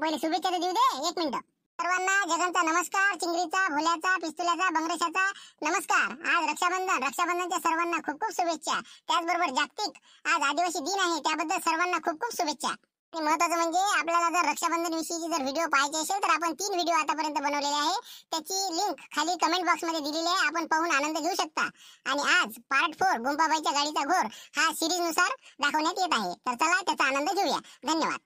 पहिले शुभेच्छा तर देऊ दे 1 मिनिट। सर्वांना जगनचा नमस्कार, चिंगरीचा, भोल्याचा, पिस्तुल्याचा, बंगरेशाचा नमस्कार। आज रक्षाबंधनच्या सर्वांना खूप खूप शुभेच्छा। त्याचबरोबर जागतिक आज आदिवासी दिन आहे, त्याबद्दल सर्वांना खूप खूप शुभेच्छा। आणि महत्त्वाचं म्हणजे आपल्याला जर रक्षाबंधन विषयीची जर व्हिडिओ पाहायचे असेल तर आपण 3 व्हिडिओ आतापर्यंत बनवलेले आहे, त्याची लिंक खाली कमेंट बॉक्स मध्ये दिलेली आहे, आपण पाहून आनंद घेऊ शकता। आणि आज पार्ट 4 गुंपाबाईच्या गाडीचा घोर हा सिरीज नुसार दाखवण्यात येत आहे, तर चला त्याचा आनंद घेऊया। धन्यवाद।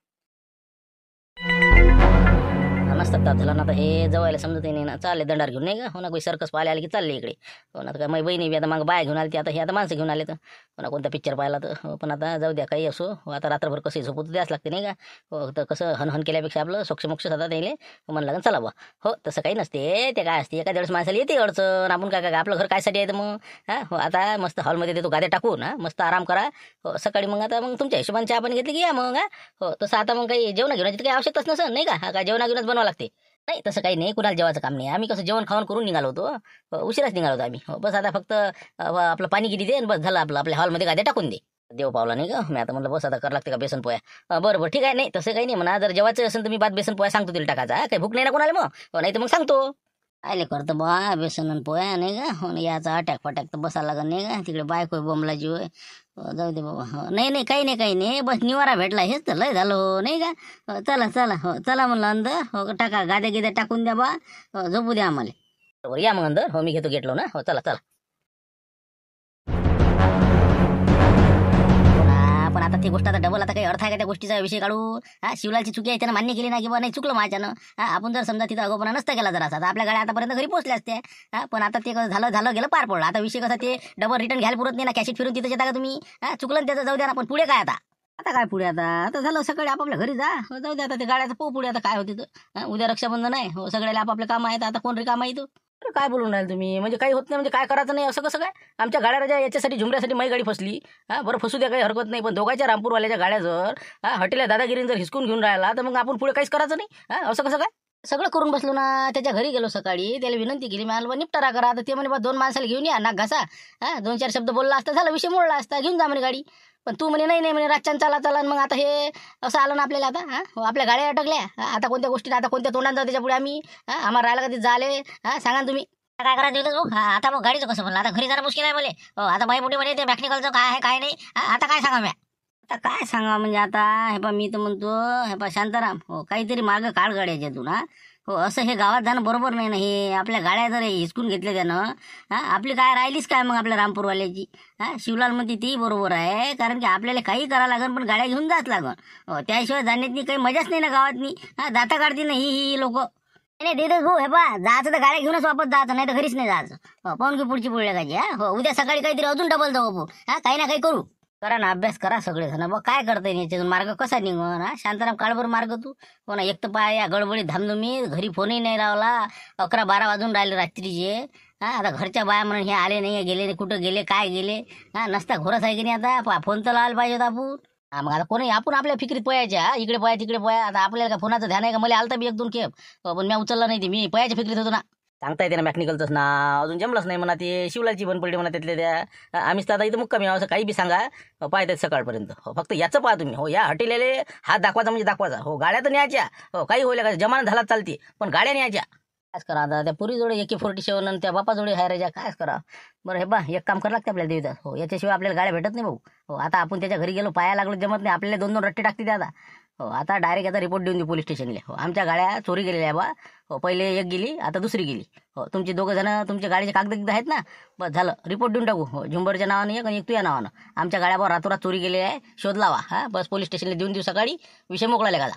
नसतात झाला ना, आता हे जवळला समजत नाही ना, चालले दंडार घेऊन नाही का, हो ना, काही सर्कस पाहायला आले की चालले इकडे, हो ना, काय माझी बहिणी बी आता मग बाय घेऊन आली ती, आता हे आता माणसं घेऊन आले तर हो ना, कोणता पिक्चर पाहिला तर हो, पण आता जाऊ द्या काही असो, हो आता रात्रभर कसं झोपत द्यास लागते नाही का, हो तर कसं हन केल्यापेक्षा आपलं सोक्ष सदा त्याला म्हणलं लागेल चला बा, हो तसं काही नसते, ते काय असते एखाद्या वेळेस माणसाला येते अडचण, आपण काय आपलं घर कायसाठी आहे तर मग हां, हो आता मस्त हॉलमध्ये देतो गाद्या टाकून, हां मस्त आराम करा, हो सकाळी मग आता मग तुमच्या हिशोबाने चहा पाणी घेतली की या मग, हां हो तसं आता मग काही जेवण घेण्याची काही आवश्यकताच नसेल नाही का, हा काय जेवण घेऊनच बनवावं लागते, नाही तसं काही नाही, कुणाला जेवायचं काम नाही, आम्ही कसं जेवण खाऊन करून निघालो होतो, उशिराच निघालो होतो आम्ही, हो बस आता फक्त आपलं पाणी किती दे आणि बस झालं, आपल्या हॉलमध्ये गाद्या टाकून दे, देव पावला नाही का, मी आता म्हणलं बस आता करावं लागते का बेसन पोया, बरं ठीक आहे, नाही तसं काही नाही म्हणा, जर जेवायचं असेल तर मी बेसन पोया सांगतो तिला टाकायचा, काही भूक नाही ना कोणाला मग, नाही तर मग सांगतो आले करतो बा बेसन आणि पोया नाही का, हो याचा अटॅक फटॅक तर बसायला लागत नाही का, तिकडे बायको बोंबला जीव जाऊ दे बाबा, हो नाही काही नाही, बस निवारा भेटला हेच तर लय झालं हो नाही का, चला हो चला म्हणलं अंदर, हो टाका गाद्या गिद्या टाकून द्या बा, झोपू द्या आम्हाला, बरोबर या मग अंदर, हो मी घेतो गेटलो ना, हो चला पण आता ती गोष्ट आता डबल आता काही अर्थ आहे का त्या गोष्टीचा विषय काढू, हा शिवलालची चुकी आहे त्यानं मान्य केली नाही की बा नाही चुकलं माझ्यानं, आपण जर समजा तिथं अगोपणा नसता केला जरा आता आपल्या गाड्या आतापर्यंत घरी पोहोचल्या असत्या, पण आता ते झालं गेलं पार पडलं, आता विषय कसा ते डबल रिटर्न घ्यायला पुरत नाही ना, कॅशिट फिरून तिथं येता का तुम्ही, चुकलं त्याचं जाऊ द्या ना, पण पुढे काय आता काय पुढे आता झालं सकाळी आपापल्या घरी जा, हो जाऊ द्या आता ते गाड्याचं पुढे आता काय होते तर उद्या रक्षाबंधन आहे, हो सगळ्याला आपापले काम आहेत, आता कोण रिकाम आहे तो, काय बोलून राहिले तुम्ही, म्हणजे काही होत नाही म्हणजे काय करायचं नाही असं कसं काय, आमच्या गाड्या राजा याच्यासाठी झुमऱ्यासाठी माझी गाडी फसली, बरं फसू द्या काही हरकत नाही, पण दोघांच्या रामपूरवाल्याच्या गाड्या जर हॉटेलला दादागिरीने जर हिसकून घेऊन राहिला तर मग आपण पुढे काहीच करायचं नाही, असं कसं काय, सगळं करून बसलो ना, त्याच्या घरी गेलो सकाळी, त्याला विनंती केली मी निपटारा करा, तर ते म्हणे बा 2 माणसाला घेऊन या नाक घासा, 2-4 शब्द बोलला असता झाला विषय मोडला असता, घेऊन जा म्हणे गाडी, पण तू म्हणे नाही म्हणे रातच्यान चला मग आता हे असं आलं ना आपल्याला आता, आपल्या गाड्या अटकल्या, आता कोणत्या गोष्टीत आता कोणत्या तोंडात जाऊ त्याच्या पुढे आम्ही, आम्हाला राहायला कधी झाले, सांगा ना तुम्ही काय करा दिलं तू, आता मग गाडीचं कसं म्हणलं, आता घरी जाणं मुश्किल आहे बोले, आता बाई मोठी म्हणे ते मॅकॅनिकलचं काय आहे काय नाही, आता काय सांगा मी, आता काय सांगा म्हणजे आता हे पा मी तर म्हणतो हे पा शांताराम, हो काहीतरी मार्ग काढ गाड्याच्या तू ना, हो असं हे गावात जाणं बरोबर नाही ना, हे आपल्या गाड्या जर हिसकून घेतल्या त्यानं, आपली काय राहिलीच काय मग आपल्या रामपूरवाल्याची, शिवलाल म्हणते ती बरोबर आहे, कारण की आपल्याला काही करावं लागन पण गाड्या घेऊन जात लागन, हो त्याशिवाय जाण्यातनी काही मजाच नाही ना गावातनी, दाता काढते ना ही लोक, नाही देतच भाऊ, हे पा जायचं तर गाड्या घेऊनच वापस जायचं, नाही तर घरीच नाही जायचं, हो पाहून की पुढची पुढल्या गाडी, हो उद्या सकाळी काहीतरी अजून डबल जाऊ काही ना काही करू, करा ना अभ्यास करा सगळे जण, बघ काय करता येईल याच्यातून मार्ग कसा निघून, शांताराम काळभर मार्ग तू, हो ना, एक तर पाय या गडबडीत धामधुमी घरी फोनही नाही लावला, 11-12 वाजून राहिले रात्रीचे, आता घरच्या बाया म्हणून हे आले नाही गेले नाही, कुठं गेले काय गेले, नसता घोरच आहे की नाही, आता फोन तर लावायला पाहिजे होता आपण, मग आता कोणी आपण आपल्या फिक्रीत पोयाच्या इकडे पोया तिकडे पोया, आता आपल्याला का फोनाचं ध्यान आहे का, मला आलता बी 1-2 खेप, पण मी उचलला नाही, मी पोयाच्या फिक्रीत होतो ना, सांगता येते ना मॅकॅनिकलचंच ना, अजून जमलंच नाही म्हणा, ते शिवलाची बंद पडली म्हणा त्यातल्या त्या, आम्हीच तर आता इथं मुक्कामी असं काही बी सांगा पाहतात सकाळपर्यंत, हो फक्त याचं पाहा तुम्ही, हो या हॉटेलले हात दाखवायचा म्हणजे दाखवायचा, हो गाड्या तर न्यायच्या, हो काही होईल का जमाना झाला चालते, पण गाड्या न्यायच्या, कायच करा आता त्या पुरीजोडे AK-47 आणि त्या बापाजोडे हायराच्या कायच करा, बरं हे बा एक काम करावं लागते आपल्याला देवीदास, हो याच्याशिवाय आपल्याला गाड्या भेटत नाही भाऊ, हो आता आपण त्याच्या घरी गेलो पाया लागलो जमत नाही, आपल्याला 2-2 रट्टे टाकते ते आता, हो आता डायरेक्ट आता रिपोर्ट देऊन देऊ पोलीस स्टेशनला, हो आमच्या गाड्या चोरी गेलेल्या आहे बा, हो पहिले एक गेली आता दुसरी गेली, हो तुमचे 2 जण तुमच्या गाडीचे कागद आहेत ना, बस झालं रिपोर्ट देऊन टाकू, हो झुंबरच्या नावानं एक आणि एक तुझ्या नावानं, आमच्या गाड्यावर रातोरात चोरी गेली आहे, शोध लावा, बस पोलीस स्टेशनला देऊन देऊ सकाळी, विषय मोकळा लेखाला,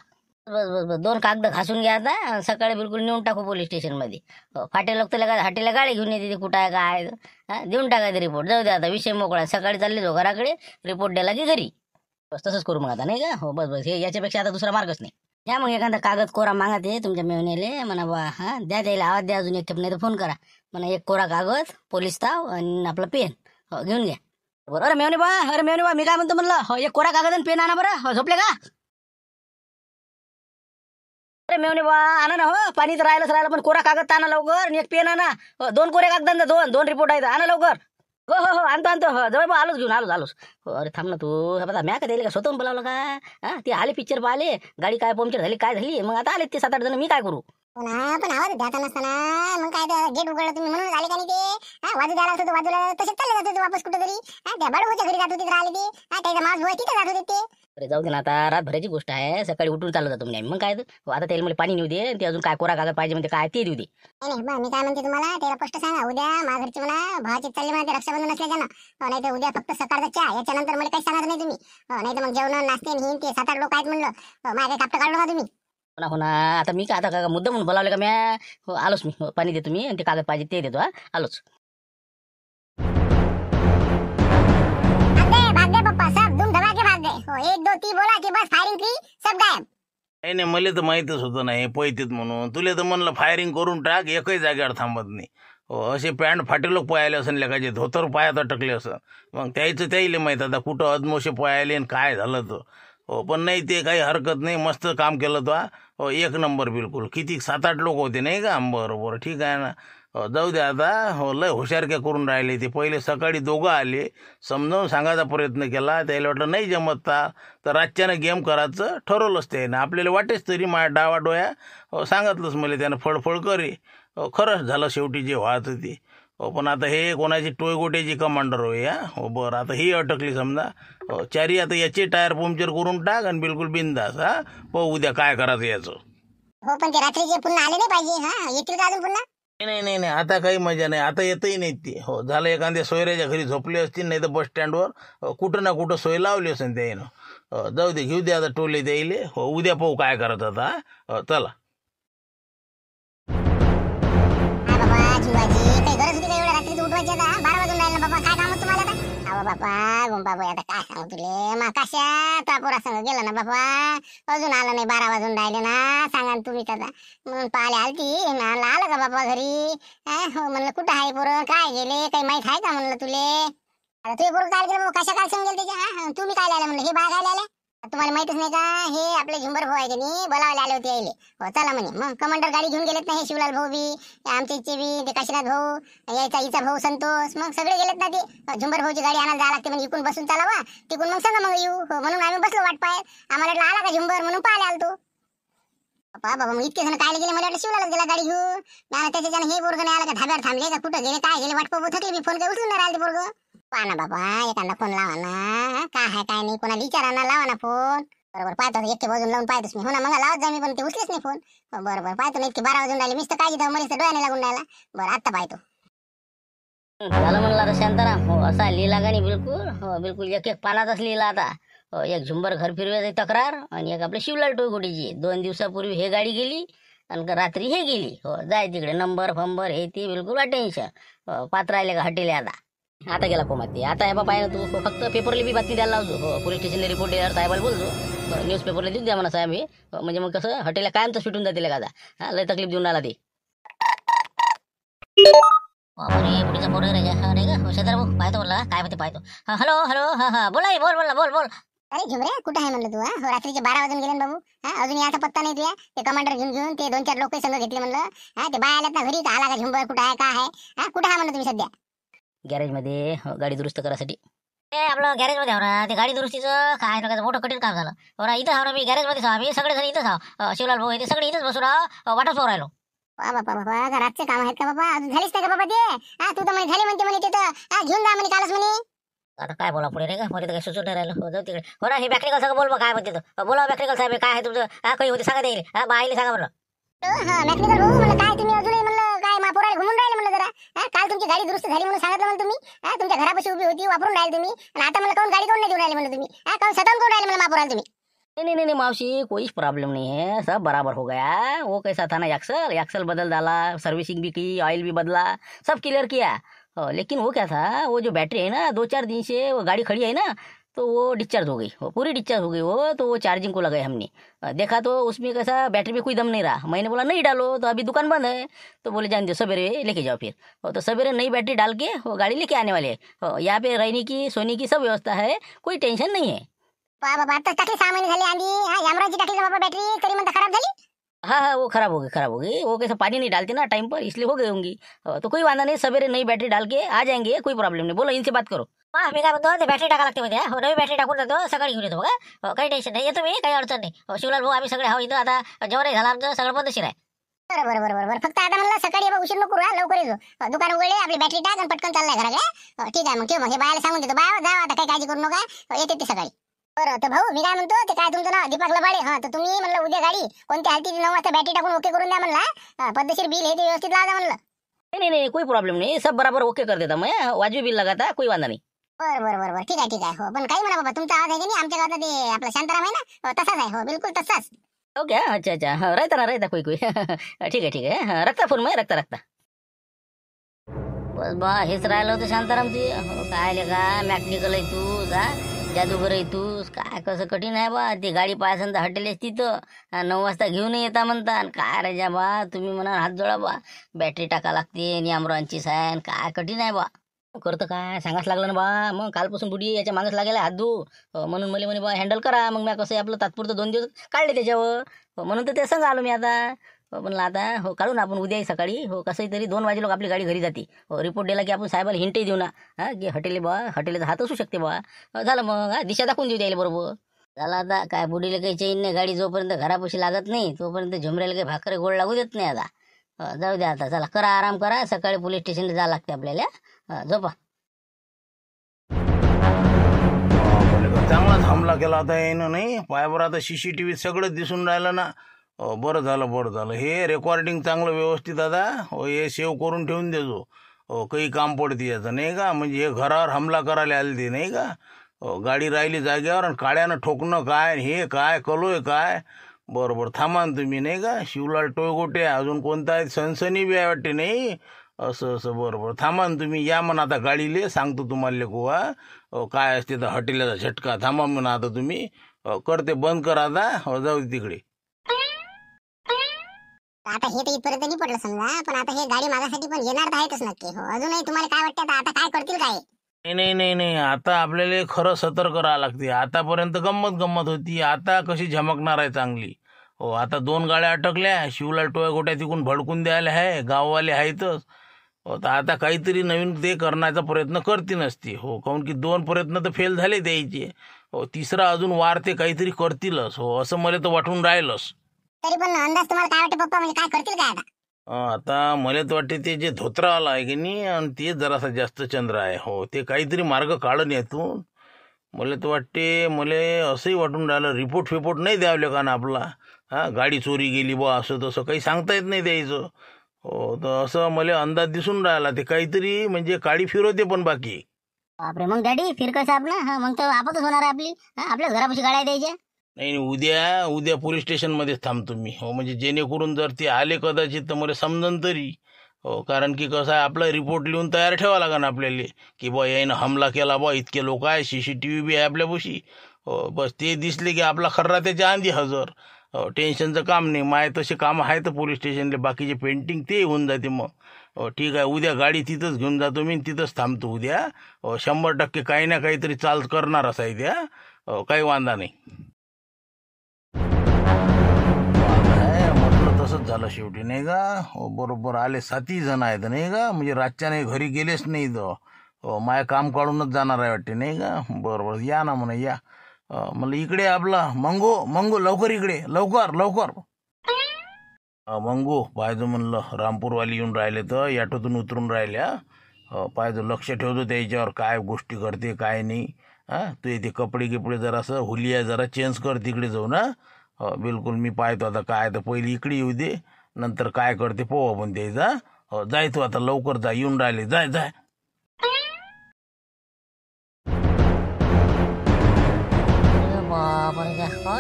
बस 2 कागद घासून घ्या आता, सकाळी बिलकुल नेऊन टाकू पोलीस स्टेशनमध्ये, हो फाटे लोक तर हाटेला गाडी घेऊन येते कुठं आहे काय, देऊन टाकायचं रिपोर्ट, जाऊ द्या आता विषय मोकळा, सकाळी चालले जो घराकडे रिपोर्ट द्यायला की घरी, बस तसंच करू मग आता नाही का, हो बस हे याच्यापेक्षा आता दुसरा मार्गच नाही, या मग एखादा कागद कोरा मागत आहे तुमच्या मेवणीले म्हणा बा, द्या त्याला आवाज द्या, अजून एक खेप नाही तर फोन करा म्हणा, एक कोरा कागद पोलीस ताव आणि आपलं पेन, हो घेऊन घ्या, बरं अरे मेवणी बा मी काय म्हणतो म्हणलं, हो एक कोरा कागद आणि पेन आणा बरं, हो झोपले का, अरे मेवणी बा आणा ना, हो पाणी तर राहिलं पण कोरा कागद आणा लवकर, आणि एक पेन आणा, 2 कोरे कागदांचा 2 रिपोर्ट आहेत आणा लवकर, हो हो हो आणतो आणतो हो जवळ आलोच घेऊन आलोच हो अरे थांब ना तू हे बघा म्या का त्याला का स्वतःहून बोलावलं का हा ते आले पिक्चर पाहिले गाडी काय पंक्चर झाली काय झाली मग आता आले ते 7-8 जण मी काय करू पुन्हा पण आवाज द्यायचा नसताना मग काय गेट उघडलं तुम्ही म्हणून आले का नाही ते वाजू द्यायला होतं बाजूला तसेच चालले जात होते वापस कुठेतरी त्या बडवूच्या घरी जात होते राहिले ते त्याचा मास भोय तिथे जात होते ते अरे जाऊ दे ना आता रातभराची गोष्ट आहे सकाळी उठून चालू जातो म्हणजे मग काय हो, आता त्याला मला पाणी नेऊ दे ते अजून काय कोरा कागद पाहिजे म्हणजे काय ते देऊ दे नाही बा मी काय म्हणते तुम्हाला त्याला स्पष्ट सांगा उद्या माझ्या घरचे म्हणा भावाचे चालले म्हणा ते रक्षाबंधन असल्याच्यानं नाही तर उद्या फक्त सकाळचा चहा याच्यानंतर मला काही सांगत नाही तुम्ही नाही तर मग जेवण नाश्ते हिन ते 7-8 लोक आहेत म्हणलं माझ्या काही कापटं काढू नका तुम्ही हो ना आता मी काय आता का मुद्दा म्हणून बोलावले का म्या हो आलोच मी हो, पाणी देतो मी आणि ते कागद पाहिजे ते देतो हा आलोच भाग दे पप्पा सब धूम धमाके भाग गए हो 1 2 3 बोला की बस फायरिंग की सब गायब नाही नाही मला तर माहीतच होतं नाही पैतीत म्हणून तुला तर म्हणलं फायरिंग करून टाक एकही जागेवर थांबत नाही हो असे पॅन्ट फाटे लोक पोहायले असन लेखाचे धोतर पायात अटकले असं मग त्याचं त्याला माहीत आता कुठं अदमोशे पोहायले आणि काय झालं तर हो पण नाही ते काही हरकत नाही मस्त काम केलं तो हो 1 नंबर बिलकुल किती 7-8 लोक होते नाही का बरोबर ठीक आहे ना हो जाऊ दे आता हो लय हुशारक्या करून राहिले ते पहिले सकाळी दोघं आले समजावून सांगायचा प्रयत्न केला त्याला वाटलं नाही जमतता तर रातच्यानं गेम करायचं ठरवलंच ते ना आपल्याला वाटेच तरी माझ्या डावा डोया हो सांगितलंच मला त्यानं फळफळ करे हो खरंच झालं शेवटी जे व्हायचं ते हो पण आता हे कोणाची टोयगोट्याची कमांडर होय या हो बरं आता ही अटकली समजा हो चारी आता याचे टायर पंक्चर करून टाक आणि बिलकुल बिंदास हा पाहू उद्या काय करायचं याचं हो पण ते रात्रीचे पुन्हा आले नाही पाहिजे हा येतील का अजून पुन्हा नाही नाही नाही आता काही मजा नाही आता येतही नाही ती हो झालं एखाद्या सोयऱ्याच्या घरी झोपले असतील नाही तर बस स्टँडवर कुठं ना कुठं सोय लावली असेल त्यानं जाऊ दे घेऊ दे आता टोले द्यायले हो उद्या पाहू काय करत आता चला शिवाजी काही गरज होती का एवढ्या रात्री उठवायची आता 12 वाजून राहिले ना बाबा काय काम होतं तुम्हाला आता अहो बापा गुंबाबू आता काय सांगू तुले मग कशा तापोरा संग गेला ना बाबा अजून आला नाही 12 वाजून राहिले ना सांगा ना तुम्हीच आता म्हणून पाहिले आलती आलं का बाबा घरी हो म्हणलं कुठं आहे पोरं काय गेले काही माहित आहे का म्हणलं तुले आता तुझे पोरं काय गेलं बाबा कशा काय सांगेल त्याच्या तुम्ही काय आले म्हणलं हे बाय काय आले तुम्हाला माहितच नाही का हे आपले झुंबर भाऊ आहे की नाही बोलावले आले होते यायले हो चला म्हणे मग कमांडर गाडी घेऊन गेलेत ना हे शिवलाल भाऊ बी आमचे इच्छे बी ते काशीनाथ भाऊ यायचा हिचा भाऊ संतोष मग सगळे गेलेत ना ते झुंबर भाऊची गाडी आणायला जायला लागते म्हणजे इकून बसून चालावा तिकून मग सांगा मग येऊ हो म्हणून आम्ही बसलो वाट पाहत आम्हाला वाटलं आला का झुंबर म्हणून पाहिले आलतो बाबा मग इतके जण काय गेले मला वाटलं शिवलालच गेला गाडी घेऊन ना त्याच्यानं हे पोरगं नाही आला का धाब्यावर थांबले का कुठं गेले काय गेले वाट पाहू थकले मी फोन काही उचलून नाही राहिले ते पोरगं पहा ना बाबा एखादा फोन लावा ना काय आहे काय नाही कोणाला विचारा ना लावा ना फोन बरोबर पाहतो एकटे बाजून लावून पाहतोस मी हो ना मग लावत जा मी पण ते उचलेच नाही फोन बरोबर पाहतो ना इतके 12 वाजून राहिले मिस्टर काय घेतो मरीच डोळ्याने लागून राहिला बरं आता पाहतो झालं म्हणलं आता शांताराम हो असा लिहिला का नाही बिलकुल हो बिलकुल एक पानाचाच लिहिला आता हो एक झुंबर घर फिरवायची तक्रार आणि एक आपल्या शिवलाल टोयगोटीची 2 दिवसापूर्वी हे गाडी गेली आणि रात्री हे गेली हो जाय तिकडे नंबर फंबर हे ते बिलकुल टेन्शन पात्र राहिले का हटेले आता गेला कोमाती आता हे बाबा आहे ना तू फक्त पेपरला बी बातमी द्यायला लावतो हो पोलीस स्टेशनला रिपोर्ट द्यायला साहेबाला बोलतो न्यूजपेपरला देऊन द्या म्हणा साहेब हे म्हणजे मग कसं हॉटेलला कायमचं सुटून जातील का हा लय तकलीफ देऊन राहिला ते पुढचा फोन रे नाही का शेजार भाऊ पाहतो बोलला काय म्हणते पाहतो हॅलो हॅलो हा बोला बोल अरे झुमरे कुठं आहे म्हणलं तू हो रात्रीचे 12 वाजून गेले ना बाबू अजून याचा पत्ता नाही तुया ते कमांडर घेऊन ते 2-4 लोक संग घेतले म्हणलं ते बाय आल्यात ना घरी आला का झुंबर कुठं आहे काय आहे कुठं आहे म्हणलं तुम्ही सध्या गॅरेज मध्ये गाडी दुरुस्त करायसाठी आपलं गॅरेज मध्ये हो ना ते गाडी दुरुस्तीचं काय ना मोठं कठीण काम झालं हो ना इथं ना मी गॅरेज मध्ये आम्ही सगळे जण इथंच आहो शिवलाल भाऊ ते सगळे इथंच बसून वाटच होऊ राहिलो बाबा रातचे काम आहेत का बाबा अजून झालीच नाही का बाबा ते तू तर म्हणे झाले म्हणते म्हणे तिथं घेऊन जा म्हणे कालच म्हणे आता काय बोला पुढे रे का मध्ये काही सुचून नाही राहिलं हो जाऊ तिकडे हो ना हे बॅक्टेरिकल सगळं बोल काय म्हणते बोला बॅक्टेरिकल साहेब काय आहे तुमचं काही होते सांगा येईल बाईले सांगा बरं मॅकनिकल भाऊ म्हणलं काय तुम्ही अजूनही म्हणलं काय मापोराला घुमून राहिले म्हणलं जरा काल तुमची गाडी दुरुस्त झाली म्हणून सांगितलं म्हणलं तुम्ही तुमच्या घरापाशी उभी होती वापरून राहिले तुम्ही आणि आता मला काऊन गाडी कोण नाही देऊन राहिले म्हणलं तुम्ही काऊन सतावून कोण राहिले म्हणलं मापोराला तुम्ही नहीं मौसी कोई प्रॉब्लम नहीं है सब बराबर हो गया वो कैसा था ना एक्सल बदल डाला सर्विसिंग भी की ऑयल भी बदला सब क्लियर किया लेकिन वो क्या था वो जो बैटरी है ना 2-4 दिन से वो गाड़ी खड़ी है ना तो वो डिस्चार्ज हो गई वो पूरी डिस्चार्ज हो गई वो तो वो चार्जिंग को लगाए हमने देखा तो उसमें कैसा बैटरी में कोई दम नहीं रहा मैंने बोला नहीं डालो तो अभी दुकान बंद है तो बोले जान दो सवेरे लेके जाओ फिर तो सवेरे नई बैटरी डाल के वो गाड़ी लेके आने वाले हैं यहाँ पे रहने की सोने की सब व्यवस्था है कोई टेंशन नहीं है बाबा आता टाकली 6 महिने झाले आधी यामराजी टाकली बाबा बॅटरी तरी म्हणता खराब झाली हाँ हाँ वो खराब हो गई वो कैसे पानी नहीं डालते ना टाइम पर इसलिए हो गई होंगी। तो कोई वांधा नहीं, सवेरे नई बैटरी डाल के आ जाएंगे, कोई प्रॉब्लेम नाही. बोलो इनसे बात करो. मी काय म्हणतो ते बॅटरी टाका लागते मध्ये. हो नवी बॅटरी टाकून देतो, सकाळी घेऊन येतो बघा. काही टेन्शन नाही, येतो मी, काही अडचण नाही. शिवलाल भाऊ आम्ही सगळे आहो इथं. आता जेवणही झालं आमचं, सगळं पद्धतशीर आहे. बरोबर. फक्त आता म्हणलं सकाळी ये बा, उशीर नको करू, लवकर येतो. दुकान उघडले, आपली बॅटरी टाक आणि पटकन चाललाय घराकडे. ठीक आहे मग ठेव, मग हे बायाला सांगून देतो, बाया जा आता, काही काळजी करू नका, येते ते सकाळी. बरं तर भाऊ मी काय म्हणतो, ते काय तुमचं नाव दीपक लबाडे. हा तर तुम्ही म्हणलं उद्या गाडी कोणत्या हालती 9 वाजता बॅटरी टाकून ओके करून द्या म्हणला. पद्धतशीर बिल हे ते व्यवस्थित लावा म्हणलं. नहीं, कोई प्रॉब्लम नहीं, सब बराबर ओके कर देता मैं. वाजवी बिल लगाता, कोई वांधा नहीं. बरं ठीक आहे. हो पण काही म्हणा बाबा, तुमचा आवाज आहे की नाही, आमच्या गावात ते आपला शांताराम आहे ना, तसाच आहे. हो बिलकुल तसाच. हो क्या? अच्छा. हाँ, रहता कोई. ठीक है. हाँ, रखता फोन मैं, रखता. बस बा हेच राहिलं होतं शांतारामची. काय लेका मॅकनिकल आहे तू, जा जादूगर आहे तू. काय कसं कठीण आहे बा. ती गाडी पायासन तर हटेलेच तिथं. 9 वाजता घेऊन येता म्हणता. आणि काय रे जा बा, तुम्ही म्हणा हात जोडा बा, बॅटरी टाका लागते, नियामरांची सायन, काय कठीण आहे बा. करतं काय सांगाच लागलं ना बा. मग कालपासून बुडी याच्या मागच लागेला हात धू. म्हणून मला म्हणे बा हँडल करा. मग मी कसं आपलं तात्पुरतं 2 दिवस काढले त्याच्यावर. म्हणून तर ते संग आलो मी आता. म्हणलं आता काढू ना आपण उद्याही सकाळी. कसंही तरी 2 वाजे लोक आपली गाडी घरी जाते. रिपोर्ट दिला की आपण साहेबाला हिंटही देऊ ना, की हटेले बा, हटेलेचा हात असू शकते बा. झालं मग, दिशा दाखवून देऊ द्यायला बरोबर. झालं आता काय, बुडीला काही चैन नाही. गाडी जोपर्यंत घरापाशी लागत नाही तोपर्यंत झुमऱ्याला काही भाकरी गोड लागू देत नाही. आता जाऊ द्या, आता चला करा आराम करा. सकाळी पोलीस स्टेशनला जावं लागते आपल्याला. झोपा. चांगलाच हमला केला होता यानं, नाही पायावर आता CCTV सगळं दिसून राहिलं ना. बरं झालं. हे रेकॉर्डिंग चांगलं व्यवस्थित आता हे सेव्ह करून ठेवून देजो. काही काम पडते याचं, नाही का. म्हणजे हे घरावर हमला करायला आले ते, नाही का. गाडी राहिली जागेवर आणि काळ्यानं ठोकणं काय, हे काय कलोय काय. बरोबर थांबा ना तुम्ही, नाही का. शिवलाल टोयगोटे अजून कोणता आहे, सनसनी बी आहे वाटते, नाही असं. बरोबर थांबा ना तुम्ही, या म्हणा आता गाडीले सांगतो तुम्हाला लेकुवा. काय असते तर हॉटेलचा झटका. थांबा म्हणा आता तुम्ही, करते बंद करा आता. जाऊ दे तिकडे. आता हे तर इथपर्यंत नाही पडलं समजा, पण आता हे गाडी मागासाठी पण येणार तर आहेतच नक्की. हो अजूनही तुम्हाला काय वाटतं आता काय करतील काय? नाही. आता आपल्याला खरं सतर्क राहावं लागते. आतापर्यंत गंमत होती, आता कशी झमकणार आहे चांगली. आता 2 गाड्या अटकल्या. शिवलाल टोया तिकून भडकून द्यायला आहे, गाववाले आहेतच. तर आता काहीतरी नवीन ते करण्याचा प्रयत्न करते नसते. काऊन की 2 प्रयत्न तर फेल झाले द्यायचे. तिसरा अजून वार ते काहीतरी करतीलच. असं मला तर वाटून राहिलंच. तरी पण अंदाज तुम्हाला काय वाटतं पप्पा, म्हणजे काय करतील काय आता? आता मला तर वाटते ते जे धोत्रावाला आहे की नाही, आणि ते जरासा जास्त चंद्र आहे. ते काहीतरी मार्ग काढून यातून. मला तर वाटते, मला असंही वाटून राहिलं रिपोर्ट नाही द्यावले का ना आपला. गाडी चोरी गेली बा, असं तसं काही सांगता येत नाही द्यायचं. तर असं मला अंदाज दिसून राहिला. ते काहीतरी म्हणजे काळी फिरवते पण बाकी. बापरे, मग डॅडी फिर कसं आपलं? मग तर आपतच होणार आहे आपली. आपल्याच घरापाशी गाड्या द्यायच्या. नाही उद्या पोलीस स्टेशनमध्येच थांबतो मी. म्हणजे जेणेकरून जर ते आले कदाचित तर मला समजन तरी. कारण की कसं आहे, आपला रिपोर्ट लिहून तयार ठेवा लागेल आपल्याला, की बा यानं हमला केला बा, इतके लोक आहे, CCTV बी आहे आपल्यापाशी. बस ते दिसले की आपला खर्रा त्याच्या आधी हजर. टेन्शनचं काम नाही. माय तसे कामं आहेत पोलीस स्टेशनले, बाकीचे पेंटिंग ते होऊन जाते मग. ठीक आहे, उद्या गाडी तिथंच घेऊन जातो मी, तिथंच थांबतो उद्या. 100% काही ना काहीतरी चाल करणारच आहे त्या. काही वांधा नाही. तसंच झालं शेवटी, नाही का. बरोबर आले 7 जण आहेत, नाही का. म्हणजे रातच्याने घरी गेलेच नाही तर माय काम काढूनच जाणार आहे वाटते, नाही का. बरोबर या ना म्हणा, या. म्हणलं इकडे आपला मंगू लवकर इकडे, लवकर. मंगू पाहिजे म्हणलं, रामपूरवाली येऊन राहिले तर ॲटोतून उतरून राहिल्या. पाहिजे लक्ष ठेवतो त्याच्यावर, काय गोष्टी करते काय नाही. तू ते कपडे जरासं हुलिया जरा चेंज कर तिकडे जाऊ ना. बिलकुल मी पाहतो आता काय. तर पहिली इकडे येऊ दे, नंतर काय करते पोहा पण द्यायचा. जाय तू आता लवकर जा, येऊन राहिले, जाय.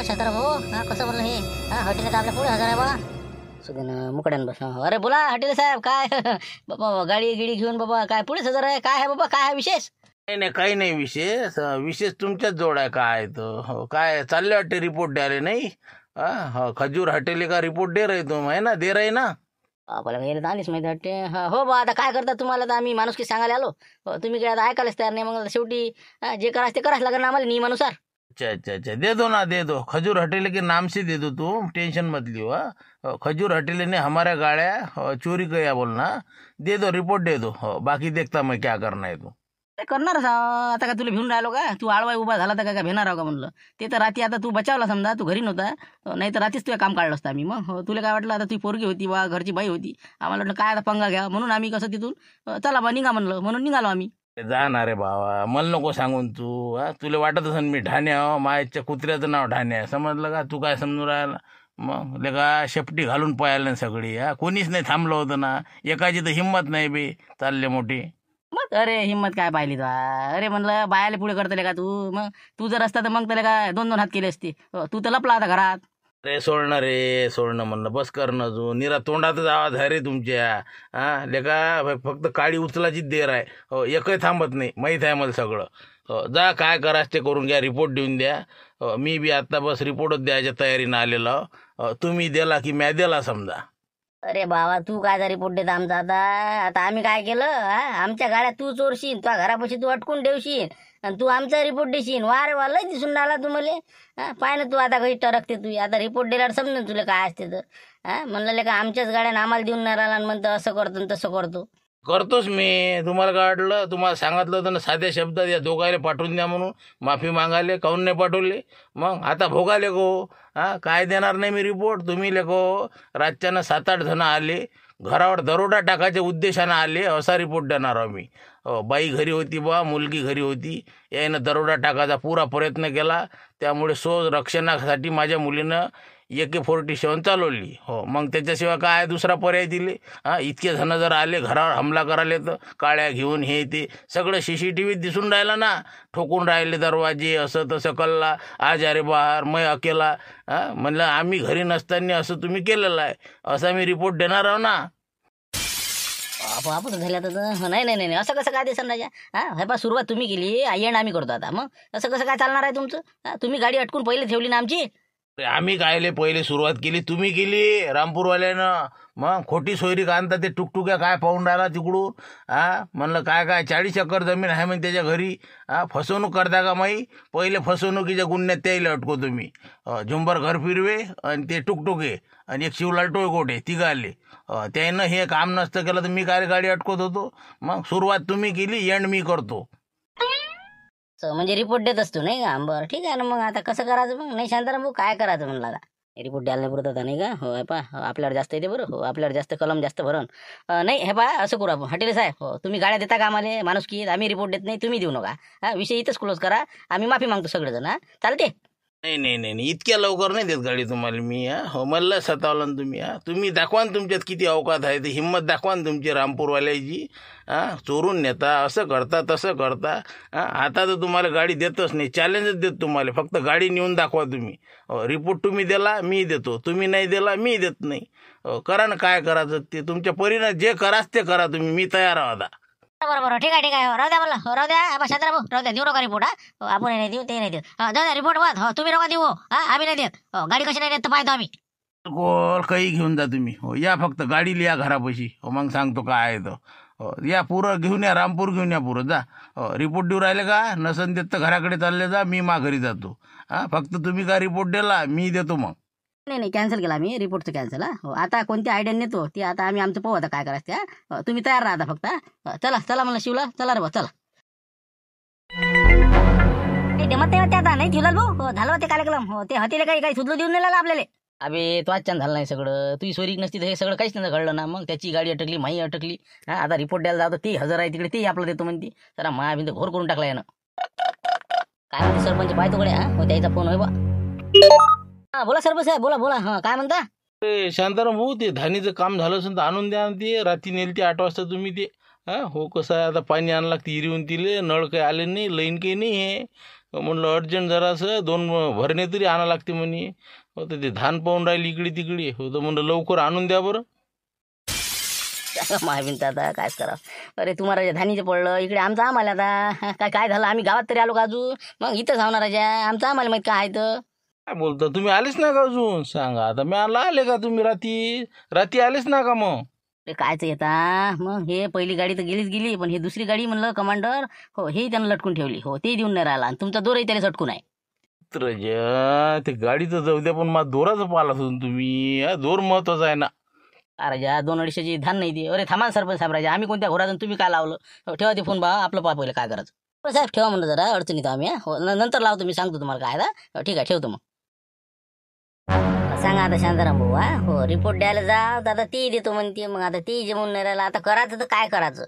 शांताराम भाऊ, कसं बोललं हे? हॉटेल तर आपल्या पुढे हजर आहे बा. सगळं मुकड्यान बस. अरे बोला हॉटेल साहेब, काय बाबा गाडी घेऊन बाबा काय पुढेच हजर आहे? काय आहे बाबा, काय आहे विशेष? नाही काही नाही विशेष तुमच्याच जोड आहे. काय तर काय चालले वाटते रिपोर्ट द्यायला, नाही. खजूर हॉटेल का रिपोर्ट दे रही तुम, आहे ना, दे रही ना. आपल्याला यायला तर आलीच माहिती वाटते. हो बा, आता काय करता तुम्हाला, तर आम्ही माणूस की सांगायला आलो. तुम्ही काय आता ऐकायलाच तयार नाही. मग शेवटी जे करायचं ते करायचं लागेल ना आम्हाला नियमानुसार. अच्छा अच्छा अच्छा, दे दो ना, दे दो. खजूर हटेले के नाम से दे दो, तुम टेंशन मत लियो. खजूर हटेले ने हमाऱ्या गाड्या चोरी गया बोलना. दे दो, रिपोर्ट दे दो. बाकी देखता मैं क्या करना है तो. ते करणारच आहो. आता का तुला भिवून राहिलो का? तू आळवाय उभा झाला तर काय भेणार आहो का म्हणलं. ते तर रात्री आता तू बचावला समजा, तू घरी नव्हता. नाही तर रात्रीच तुझं काम काढलं असतं आम्ही. मग तुला काय वाटलं आता ती पोरगी होती बा, घरची बाई होती, आम्हाला वाटलं काय आता पंगा घ्या म्हणून आम्ही कसं तिथून चला बा निघा म्हणलं, म्हणून निघालो आम्ही. जाणार रे बाबा, मला नको सांगून तू. तुला वाटत असेल मी ढाण्या मायाच्या कुत्र्याचं नाव ढाण्या, समजलं का? तू काय समजून राहिला? मग लेका शेपटी घालून पळायला सगळी. कोणीच नाही थांबलं होतं ना. एकाची तर हिंमत नाही बे, चालले मोठी. मग अरे हिंमत काय पाहिली तू? अरे म्हणलं बायाला पुढे करतले का तू? मग तू जर असता तर मग त्याला काय 2-2 हात केले असते. तू तर लपला आता घरात. रे सोडणं, रे सोडणं म्हणलं, बस करणं. जो निरा तोंडातच आवाज आहे रे तुमच्या. लेका फक्त काळी उचलाचीच देर आहे. एकही थांबत नाही, माहीत आहे मला सगळं. जा काय करायचं ते करून घ्या, रिपोर्ट देऊन द्या. मी बी आता बस रिपोर्टच द्यायच्या तयारीनं आलेलो. तुम्ही दिला की म्या दिला समजा. अरे बाबा तू काय रिपोर्ट देत आमचा आता? आता आम्ही काय केलं? आमच्या गाड्या तू चोरशील, तुझ्या घरापाशी तू अटकून ठेवशील आणि तू आमचा रिपोर्ट देशील. वारे वा, लय दिसून राहिला तुम्हाला. पाय ना तू आता काही टरकते तू. आता रिपोर्ट दिल्यावर समजेल तुला काय असते तर. म्हणलं का आमच्याच गाड्या आम्हाला देऊन नाही राहिला आणि म्हणतं असं करतो आणि तसं करतो. करतोच मी. तुम्हाला काय वाटलं? तुम्हाला सांगितलं होतं ना साध्या शब्दात या दोघायला पाठवून द्या म्हणून, माफी मागायले. काहून नाही पाठवले? मग आता भोगाले गो. काय देणार नाही मी रिपोर्ट. तुम्ही लेको रातच्यानं 7-8 जण आले, घरावर दरोडा टाकायच्या उद्देशानं आले, असा रिपोर्ट देणार आहो मी. बाई घरी होती बा, मुलगी घरी होती, यानं दरोडा टाकायचा पुरा प्रयत्न केला. त्यामुळे रक्षणासाठी माझ्या मुलीनं AK-47 चालवली. मग त्याच्याशिवाय काय दुसरा पर्याय दिले? इतके जण जर आले घरावर हमला करायला, तर काळ्या घेऊन हे ते सगळं CCTV दिसून राहिलं ना. ठोकून राहिले दरवाजे, असं तसं कल्ला. आज अरे बाहेर मै अकेला. म्हणलं आम्ही घरी नसताना असं तुम्ही केलेलं आहे, असा मी रिपोर्ट देणार आहो ना. आपण झालं तर नाही नाही नाही असं कसं काय दिसन राजा? हे पा सुरुवात तुम्ही केली, एंड आम्ही करतो आता. मग असं कसं काय चालणार आहे तुमचं? तुम्ही गाडी अटकून पहिले ठेवली ना आमची. आम्ही कायले पहिले सुरुवात केली, तुम्ही केली रामपूरवाल्यानं. मग खोटी सोयरीक आणता ते टुकटुक्या काय पाहून राहिला तिकडून. म्हणलं काय 40 एकर जमीन आहे म्हणजे त्याच्या घरी. फसवणूक करता का माई? पहिले फसवणुकीच्या गुन्ह्यात त्याला अटको तुम्ही. झुंबर घर फिरवे आणि ते टुकटुके आणि एक शिवलाल टोळकोटे तिघाले. त्यानं हे काम नसतं केलं तर मी काय गाडी अटकवत होतो? मग सुरुवात तुम्ही केली, एंड मी करतो. म्हणजे रिपोर्ट देत असतो नाही का? बरं ठीक आहे ना. मग आता कसं करायचं मग? नाही शांताराम भाऊ काय करायचं म्हणलं आता? रिपोर्ट द्यायला नाही पुरत आता नाही का? हो पा आपल्यावर जास्त येते बरं. हो आपल्यावर जास्त कलम जास्त भरण. नाही हे पा असं करू आपण. हॉटेल साहेब तुम्ही गाड्या देता का आम्हाला? माणूस की आम्ही रिपोर्ट देत नाही, तुम्ही देऊ नका. विषय इथंच क्लोज करा. आम्ही माफी मागतो सगळेजण. चालते? नाही नाही नाही नाही, इतक्या लवकर नाही देत गाडी तुम्हाला मी. मला सतावलं ना तुम्ही. तुम्ही दाखवा ना तुमच्यात किती अवकात आहे ते, हिंमत दाखवा ना तुमची रामपूरवाल्याची. चोरून नेता, असं करता तसं करता. आता तर तुम्हाला गाडी देतच नाही, चॅलेंजच देत तुम्हाला. फक्त गाडी नेऊन दाखवा तुम्ही. रिपोर्ट तुम्ही दिला मी देतो, तुम्ही नाही दिला मी देत नाही. करा ना काय करायचं ते तुमच्या परीनं, जे कराच ते करा तुम्ही. मी तयार आहे आता. बरोबर ठीक आहे ठीक आहे. राहू द्या मला, राहू द्या शांताराम भाऊ, राहू द्या. देऊ नका रिपोर्ट. आपण नाही देऊ, ते नाही देऊ. जाऊ द्या रिपोर्ट वाद. तुम्ही नका देऊ. आम्ही नाही देत. गाडी कशी नाही देत तर पाहतो आम्ही. कोल काही घेऊन जा तुम्ही. या फक्त गाडी लिया घरापाशी. मग सांगतो काय आहे तर. या पुरं घेऊन या, रामपूर घेऊन या पुरं. जा रिपोर्ट देऊ राहिले का? नसन देत तर घराकडे चालले जा, मी घरी जातो. फक्त तुम्ही का रिपोर्ट दिला मी देतो. मग नाही नाही कॅन्सल केला मी रिपोर्टचं. कॅन्सल. आता कोणती आयडिया नेतो ते आता आमचं पाहू आता काय करायचं त्या. तुम्ही तयार राहा फक्त. चला चला म्हणलं शिवला, चला रे बा चला. जमत नाही आता नाही शिवलाल भाऊ. झालं ते कार्यक्रम. ते हतीला काही सुधरू देऊन नाही आपल्याला. अबे तो आजच्यान झालं नाही सगळं. तुझी सोयरीक नसती तर हे सगळं काहीच नाही घडलं ना. मग त्याची गाडी अटकली, माही अटकली. आता रिपोर्ट द्यायला जातो, ते 1000 आहे तिकडे, ते आपलं देतो म्हणते. जरा मायाबिंद घोर करून टाकला यानं. काय म्हणते सरपंच पाहतो कडे? त्याचा फोन होय बा. बोला सरपंच साहेब, बोला बोला. काय म्हणता? शांताराम भाऊ, ते धानीचं काम झालं असेल तर आणून द्या. ते रात्री नेल ते 8 वाजता तुम्ही ते. हो कसं आहे आता, पाणी आणायला लागते इरीहून तिले. नळ काही आले नाही, लाईन काही नाही आहे. म्हणलं अर्जंट जरासं 2 भरणे तरी आणा लागते म्हणे. तर ते धान पाहून राहिली इकडे तिकडे. हो तर म्हणलं लवकर आणून द्या बरं. माहिती आता कायच करा. अरे तुम्हाला धानीचं पडलं इकडे, आमचं आम्हाला आता काय झालं? आम्ही गावात तरी आलो का अजून? मग इथंच होणार राजा, आमचं आम्हाला माहित काय आहे तर. काय बोलता तुम्ही? आलेच ना का अजून? सांगा आता. मी आले का तुम्ही? रात्री आलेच ना का? मग कायच येता मग. हे पहिली गाडी तर गेली, पण हे दुसरी गाडी म्हणलं कमांडर हे त्यानं लटकून ठेवली. ते देऊन नाही राहिला आणि तुमचा दोरही त्याला सटकून आहे. चित्रजा ते गाडीचं जाऊ द्या, पण मला दोराचं पाहिला असून तुम्ही, हा दोर महत्वाचा आहे ना. राजा 2-250ची धान नाही ती. अरे थांबा सरपंच साहेब, राजा आम्ही कोणत्या घोरातून तुम्ही काय लावलं? ठेवा ते फोन बा, आपलं पहा पहिलं काय करायचं. हो साहेब ठेवा म्हणलं, जरा अडचणीत आम्ही. हो नंतर लावतो मी, सांगतो तुम्हाला काय आता. ठीक आहे ठेवतो मग. सांगा आता शांताराम भाऊ. हो रिपोर्ट द्यायला जा, आता ती देतो म्हणते. मग आता ती जेवून नाही राहिला, आता करायचं तर काय करायचं.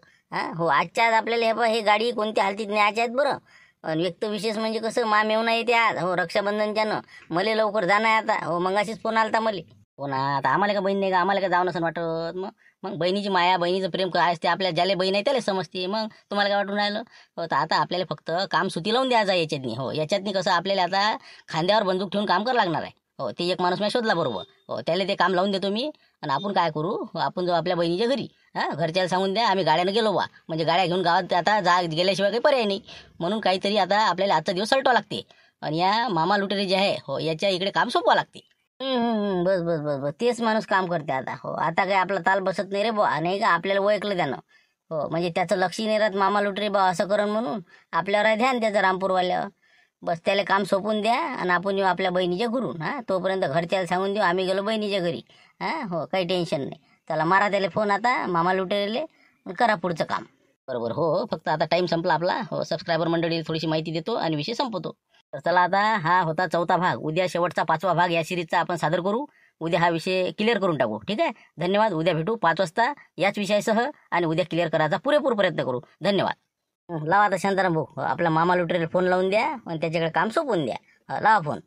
हो आजच्या आज आपल्याला हे गाडी कोणत्या हालतीत न्यायच्या आहेत बरं. आणि व्यक्त विशेष म्हणजे कसं मा मेवणा येते आज. हो रक्षाबंधनच्यानं मला लवकर जाणं आहे आता. हो मंगाशीच फोन आलता मला. हो ना, आता आम्हाला का बहीण नाही का, आम्हाला का जावं नसं वाटत. मग मग बहिणीची माया बहिणीचं प्रेम काय असते आपल्या, ज्याला बहीण आहे त्याला समजते. मग तुम्हाला काय वाटून राहिलं. हो तर आता आपल्याला फक्त काम सुती लावून द्यायचं याच्यातनी. हो याच्यातनी कसं आपल्याला आता खांद्यावर बंदूक ठेवून काम करावं लागणार आहे. हो ते एक माणूस मी शोधला बरोबर. हो त्याला ते काम लावून देतो मी. आणि आपण काय करू, आपण जाऊ आपल्या बहिणीच्या घरी. घरच्याला सांगून द्या आम्ही गाड्यानं गेलो बा, म्हणजे गाड्या घेऊन गावात आता गेल्याशिवाय काही पर्याय नाही. म्हणून काहीतरी आता आपल्याला आजचा दिवस सलटावं लागते. आणि या मामा लुटेरे जे आहे हो याच्या इकडे काम सोपवावं लागते. बस बस बस बस तेच माणूस काम करते आता. हो आता काही आपला ताल बसत नाही रे बा, नाही का आपल्याला ओळखलं त्यानं. हो म्हणजे त्याचं लक्ष नाही राहत मामा लुटरे बा असं करण म्हणून. आपल्यावर आहे ध्यान त्याचं रामपूरवाल्यावर. बस त्याला काम सोपून द्या आणि आपण येऊ आपल्या बहिणीच्या घरून. तोपर्यंत घरच्याला सांगून देऊ आम्ही गेलो बहिणीच्या घरी. हो काही टेन्शन नाही. त्याला मारा त्याला फोन आता मामा लुटेरेले, करा पुढचं काम. बरोबर हो, फक्त आता टाईम संपला आपला. हो सबस्क्रायबर मंडळीला थोडीशी माहिती देतो आणि विषय संपवतो. तर चला आता हा होता 4था भाग. उद्या शेवटचा 5वा भाग या सिरीजचा आपण सादर करू. उद्या हा विषय क्लिअर करून टाकू. ठीक आहे, धन्यवाद. उद्या भेटू 5 वाजता याच विषयासह आणि उद्या क्लिअर करायचा पुरेपूर प्रयत्न करू. धन्यवाद. लावा आता शांताराम भाऊ, आपला मामा लुटेरेला फोन लावून द्या आणि त्याच्याकडे काम सोपवून द्या. लावा फोन.